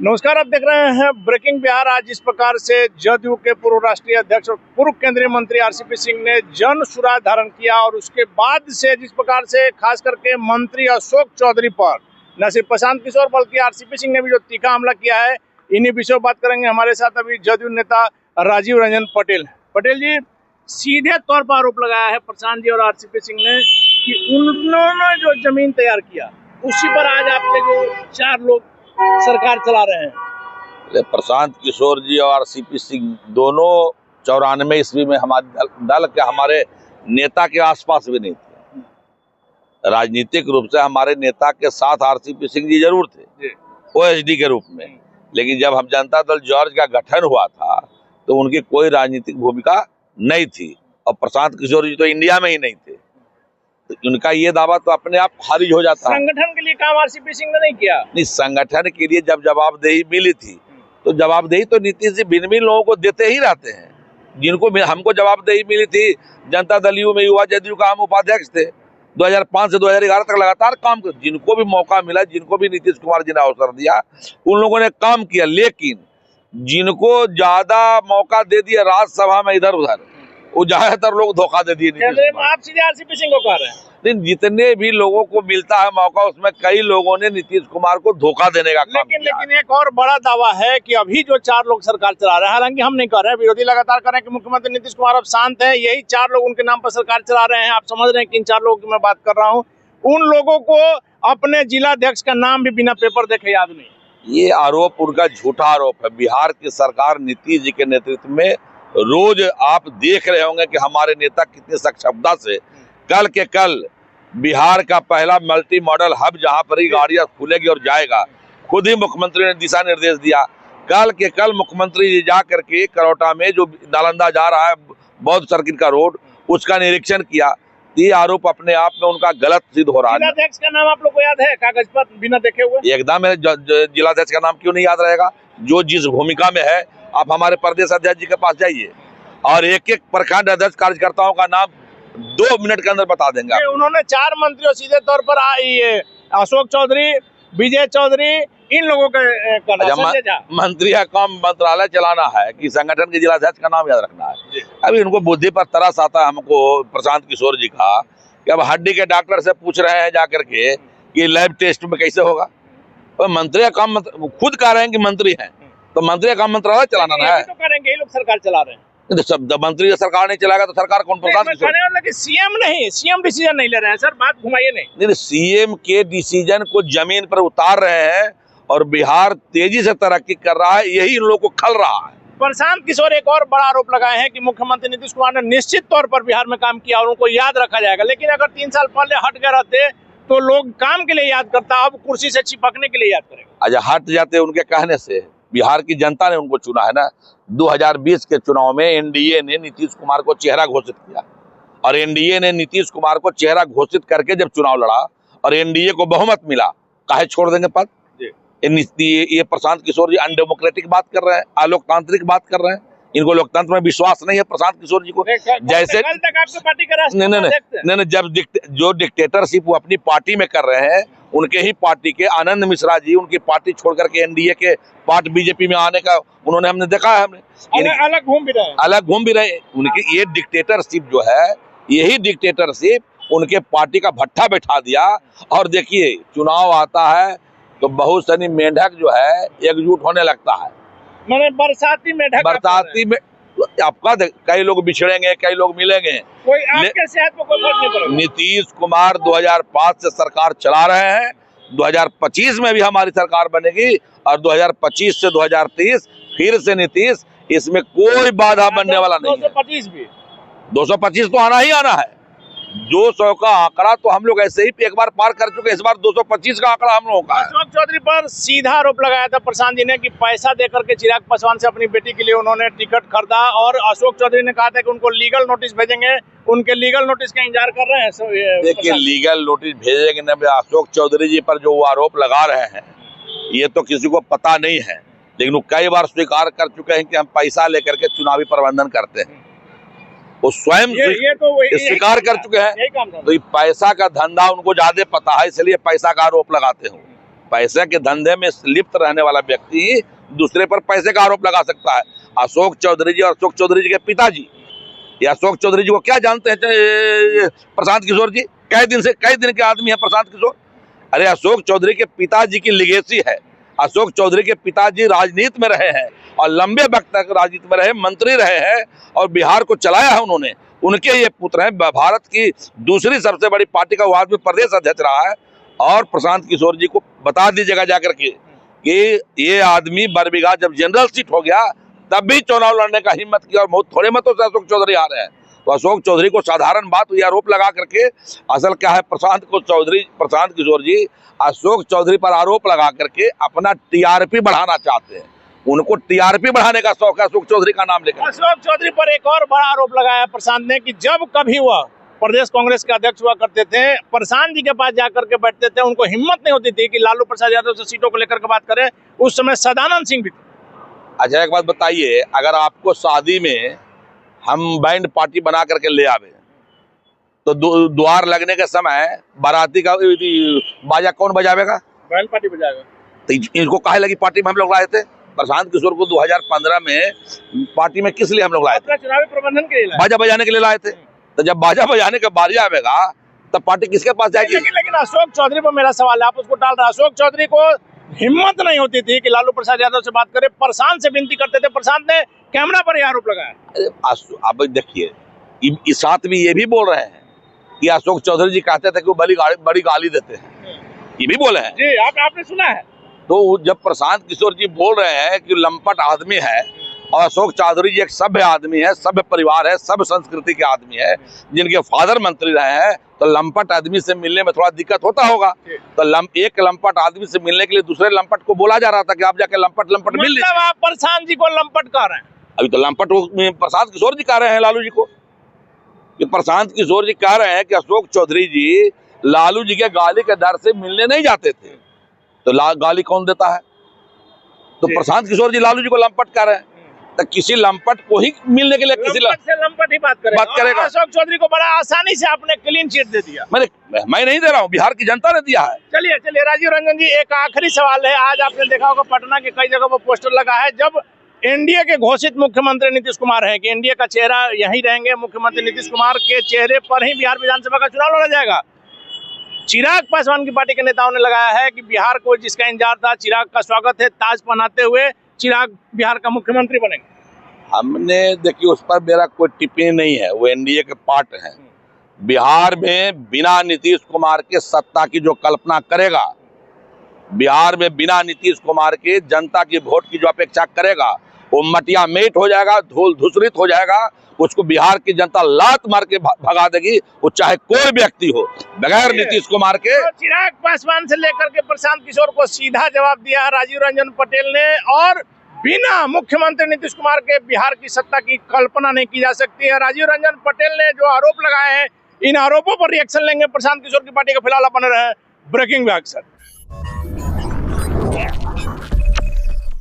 नमस्कार, आप देख रहे हैं ब्रेकिंग बिहार। आज इस प्रकार से जदयू के पूर्व राष्ट्रीय अध्यक्ष और पूर्व केंद्रीय मंत्री आरसीपी सिंह ने जन सुराग धारण किया और उसके बाद से जिस प्रकार से खास करके मंत्री अशोक चौधरी पर न सिर्फ प्रशांत किशोर बल्कि आरसीपी सिंह ने भी जो तीखा हमला किया है, इन्हीं विषयों बात करेंगे। हमारे साथ अभी जदयू नेता राजीव रंजन पटेल जी सीधे तौर पर आरोप लगाया है प्रशांत जी और आरसीपी सिंह ने कि उन्होंने जो जमीन तैयार किया उसी पर आज आपके जो 4 लोग सरकार चला रहे हैं। प्रशांत किशोर जी और आरसीपी सिंह दोनों 94 ईस्वी में हमारे दल के हमारे नेता के आसपास भी नहीं थे। राजनीतिक रूप से हमारे नेता के साथ आरसीपी सिंह जी जरूर थे ओएसडी के रूप में, लेकिन जब हम जनता दल जॉर्ज का गठन हुआ था तो उनकी कोई राजनीतिक भूमिका नहीं थी और प्रशांत किशोर जी तो इंडिया में ही नहीं थे, तो उनका ये दावा तो अपने आप खारिज हो जाता है। संगठन के लिए काम आरसीपी सिंह ने नहीं किया। नहीं, संगठन के लिए जब जवाबदेही मिली थी तो जवाबदेही तो नीतीश जी भिन्न भिन्न लोगों को देते ही रहते हैं। जिनको हमको जवाबदेही मिली थी, जनता दल यू में युवा जदयू का हम उपाध्यक्ष थे 2005 से 2011 तक लगातार काम कर, जिनको भी मौका मिला, जिनको भी नीतीश कुमार जी ने अवसर दिया, उन लोगों ने काम किया। लेकिन जिनको ज्यादा मौका दे दिया राज्यसभा में इधर उधर, वो ज्यादातर लोग धोखा दे दिए। आप सीधे आरसीपी सिंह को कह रहे हैं? लेकिन जितने भी लोगों को मिलता है मौका, उसमें कई लोगों ने नीतीश कुमार को धोखा देने का काम किया। लेकिन एक और बड़ा दावा है कि अभी जो 4 लोग सरकार चला रहे हैं, हालांकि हम नहीं कर रहे हैं, विरोधी लगातार कर रहे हैं कि मुख्यमंत्री नीतीश कुमार अब शांत है, यही 4 लोग उनके नाम पर सरकार चला रहे हैं। आप समझ रहे हैं कि इन 4 लोगों की मैं बात कर रहा हूँ। उन लोगों को अपने जिलाध्यक्ष का नाम भी बिना पेपर देखे याद नहीं। ये आरोप उनका झूठा आरोप है। बिहार की सरकार नीतीश जी के नेतृत्व में रोज आप देख रहे होंगे कि हमारे नेता कितनी सक्षमता से कल के कल बिहार का पहला मल्टी मॉडल हब जहां पर ही गाड़ियां खुलेगी और जाएगा, खुद ही मुख्यमंत्री ने दिशा निर्देश दिया। कल के कल मुख्यमंत्री जी जा करके करौटा में जो नालंदा जा रहा है बौद्ध सर्किट का रोड, उसका निरीक्षण किया। ये आरोप अपने आप में उनका गलत सिद्ध हो रहा है। जिलाध्यक्ष का नाम आप लोग को याद है कागज पर बिना देखे हुए? एकदम जिलाध्यक्ष का नाम क्यों नहीं याद रहेगा? जो जिस भूमिका में है, आप हमारे प्रदेश अध्यक्ष जी के पास जाइए और एक एक प्रखंड अध्यक्ष कार्यकर्ताओं का नाम 2 मिनट के अंदर बता देंगे। उन्होंने 4 मंत्रियों सीधे तौर पर अशोक चौधरी, विजय चौधरी, इन लोगों का मंत्री का काम मंत्रालय चलाना है कि संगठन के जिलाध्यक्ष का नाम याद रखना है? अभी उनको बुद्धि पर तरस आता है हमको प्रशांत किशोर जी का कि अब हड्डी के डॉक्टर से पूछ रहे हैं जाकर के कि लैब टेस्ट में कैसे होगा। तो मंत्री का काम खुद कह रहे हैं कि मंत्री हैं, तो मंत्री का काम मंत्रालय चलाना है। तो करेंगे, ये लोग सरकार चला रहे हैं। मंत्री सरकार नहीं चलाएगा तो सरकार कौन? प्रशांत सीएम नहीं, सीएम डिसीजन नहीं ले रहे हैं। सर बात घुमाइए नहीं। सीएम के डिसीजन को जमीन पर उतार रहे हैं और बिहार तेजी से तरक्की कर रहा है, यही इन लोगों को खल रहा है। प्रशांत किशोर एक और बड़ा आरोप लगाए हैं कि मुख्यमंत्री नीतीश कुमार ने निश्चित तौर पर बिहार में काम किया और उनको याद रखा जाएगा, लेकिन अगर 3 साल पहले हट गए रहते तो लोग काम के लिए याद करता, अब कुर्सी से चिपकने के लिए याद करेगा। अच्छा, हट जाते उनके कहने से? बिहार की जनता ने उनको चुना है ना। 2020 के चुनाव में एनडीए ने नीतीश कुमार को चेहरा घोषित किया और एनडीए ने नीतीश कुमार को चेहरा घोषित करके जब चुनाव लड़ा और एनडीए को बहुमत मिला, काहे छोड़ देंगे पद? ये प्रशांत किशोर जी अनडेमोक्रेटिक बात कर रहे हैं, अलोकतांत्रिक बात कर रहे हैं। इनको लोकतंत्र में विश्वास नहीं है प्रशांत किशोर जी को। जैसे कल तक आपकी पार्टी का नहीं, जब जो डिक्टेटरशिप वो अपनी पार्टी में कर रहे हैं, उनके ही पार्टी के आनंद मिश्रा जी उनकी पार्टी छोड़ करके एनडीए के पार्ट बीजेपी में आने का उन्होंने हमने देखा है। हमने अलग घूम भी रहे। उनकी ये डिक्टेटरशिप जो है, यही डिक्टेटरशिप उनके पार्टी का भट्ठा बैठा दिया। और देखिए, चुनाव आता है तो बहुत सारी मेंढक जो है एकजुट होने लगता है। मैंने बरसाती में आपका कई लोग बिछड़ेंगे, कई लोग मिलेंगे, कोई आपके सेहत पर कोई फर्क नहीं पड़ेगा। नीतीश कुमार 2005 से सरकार चला रहे हैं, 2025 में भी हमारी सरकार बनेगी और 2025 से 2030 फिर से नीतीश, इसमें कोई बाधा बनने वाला नहीं है। 225 तो आना ही आना है। 200 का आंकड़ा तो हम लोग ऐसे ही एक बार पार कर चुके हैं, इस बार 225 का आंकड़ा हम लोगों का है। अशोक चौधरी पर सीधा आरोप लगाया था प्रशांत जी ने कि पैसा देकर के चिराग पासवान से अपनी बेटी के लिए उन्होंने टिकट खरीदा और अशोक चौधरी ने कहा था कि उनको लीगल नोटिस भेजेंगे, उनके लीगल नोटिस का इंतजार कर रहे हैं। देखिए, लीगल नोटिस भेजेंगे न, अशोक चौधरी जी पर जो वो आरोप लगा रहे हैं ये तो किसी को पता नहीं है, लेकिन वो कई बार स्वीकार कर चुके हैं कि हम पैसा लेकर के चुनावी प्रबंधन करते हैं। वो स्वयं स्वीकार कर चुके हैं। तो ये पैसा का धंधा उनको ज्यादा पता है, इसलिए पैसा का आरोप लगाते हो। पैसे के धंधे में लिप्त रहने वाला व्यक्ति दूसरे पर पैसे का आरोप लगा सकता है। अशोक चौधरी जी और अशोक चौधरी जी के पिताजी, या अशोक चौधरी जी को क्या जानते हैं प्रशांत किशोर जी? कई दिन के आदमी है प्रशांत किशोर। अरे अशोक चौधरी के पिताजी की लिगेसी है। अशोक चौधरी के पिताजी राजनीति में रहे हैं और लंबे वक्त तक राजनीति में रहे, मंत्री रहे हैं और बिहार को चलाया है उन्होंने। उनके ये पुत्र हैं। भारत की दूसरी सबसे बड़ी पार्टी का वो आदमी प्रदेश अध्यक्ष रहा है। और प्रशांत किशोर जी को बता दीजिएगा जाकर के कि ये आदमी बरबीघा जब जनरल सीट हो गया तब भी चुनाव लड़ने का हिम्मत किया और बहुत थोड़े मतों से अशोक चौधरी आ रहे हैं। तो अशोक चौधरी को साधारण बात ये आरोप लगा करके, असल क्या है, प्रशांत किशोर जी अशोक चौधरी पर आरोप लगा करके अपना टीआरपी बढ़ाना चाहते हैं। उनको टीआरपी बढ़ाने का शौक है अशोक चौधरी का नाम लेकर। अशोक चौधरी पर एक और बड़ा आरोप लगाया प्रशांत ने कि जब कभी वह प्रदेश कांग्रेस के अध्यक्ष हुआ करते थे, प्रशांत जी के पास जाकर के बैठते थे, उनको हिम्मत नहीं होती थी कि लालू प्रसाद यादव से सीटों को लेकर के बात करें। उस समय सदानंद सिंह भी थे। अच्छा एक बात बताइए, अगर आपको शादी में हम बैंड पार्टी बना करके ले आवे तो द्वार लगने के समय बाराती का बाजा कौन बजावेगा? Band party बजाएगा। तो इनको काहे लगी पार्टी में हम लोग लाए थे? प्रशांत किशोर को 2015 में पार्टी में किस लिए हम लोग लाए थे? चुनावी प्रबंधन के लिए, बाजा बजाने के लिए लाए थे। तो जब बाजा बजाने का बारी आवेगा तब पार्टी किसके पास जाएगी? लेकिन अशोक चौधरी पर मेरा सवाल है, आप उसको टाल रहे हैं। अशोक चौधरी को हिम्मत नहीं होती थी कि लालू प्रसाद यादव से बात करें, प्रशांत से विनती करते थे। प्रशांत ने कैमरा पर यह आरोप लगाया। अब देखिए, इस साथ भी ये भी बोल रहे हैं कि अशोक चौधरी जी कहते थे कि वो बड़ी गाली देते हैं, ये भी बोले हैं जी। आपने सुना है? तो जब प्रशांत किशोर जी बोल रहे हैं कि लंपट आदमी है और अशोक चौधरी जी एक सभ्य आदमी है, सभ्य परिवार है, सभ्य संस्कृति के आदमी है, जिनके फादर मंत्री रहे हैं, तो लंपट आदमी से मिलने में थोड़ा दिक्कत होता होगा। तो एक लंपट आदमी से मिलने के लिए दूसरे लंपट को बोला जा रहा था कि आप जाके लंपट मिल लीजिए। मतलब आप प्रशांत जी को लंपट कह रहे हैं? अभी तो लंपट प्रशांत किशोर जी कह रहे हैं लालू जी को, कि प्रशांत किशोर जी कह रहे हैं कि अशोक चौधरी जी लालू जी के गाली के डर से मिलने नहीं जाते थे। तो गाली कौन देता है? तो प्रशांत किशोर जी लालू जी को लंपट कह रहे हैं। तो किसी लंपट को ही मिलने के लिए किसी लंपट ही बात करेगा। अशोक चौधरी को बड़ा आसानी से आपने क्लीन चिट दे दिया। मैं नहीं दे रहा हूँ, बिहार की जनता ने दिया है। चलिए राजीव रंजन जी, एक आखिरी सवाल है। आज आपने देखा होगा पटना के कई जगह पर पोस्टर लगा है। जब एनडीए के घोषित मुख्यमंत्री नीतीश कुमार हैं कि एनडीए का चेहरा यही रहेंगे, मुख्यमंत्री नीतीश कुमार के चेहरे पर ही बिहार विधानसभा का चुनाव लड़ा जाएगा। चिराग पासवान की पार्टी के नेताओं ने लगाया है कि बिहार को जिसका इंतजार था, चिराग का स्वागत है, ताज पहनाते हुए चिराग बिहार का मुख्यमंत्री बनेंगे। हमने देखिए उस पर मेरा कोई टिप्पणी नहीं है, वो एनडीए के पार्ट हैं। बिहार में बिना नीतीश कुमार के सत्ता की जो कल्पना करेगा, बिहार में बिना नीतीश कुमार के जनता की वोट की जो अपेक्षा करेगा, वो मटिया मेट हो जाएगा, धूल धूसरित हो जाएगा। उसको बिहार की जनता लात मार के भगा देगी, वो चाहे कोई व्यक्ति हो, बगैर नीतीश कुमार के। तो चिराग पासवान से लेकर के प्रशांत किशोर को सीधा जवाब दिया राजीव रंजन पटेल ने, और बिना मुख्यमंत्री नीतीश कुमार के बिहार की सत्ता की कल्पना नहीं की जा सकती है। राजीव रंजन पटेल ने जो आरोप लगाए हैं, इन आरोपों पर रिएक्शन लेंगे प्रशांत किशोर की पार्टी का। फिलहाल बने रहे ब्रेकिंग में अक्सर।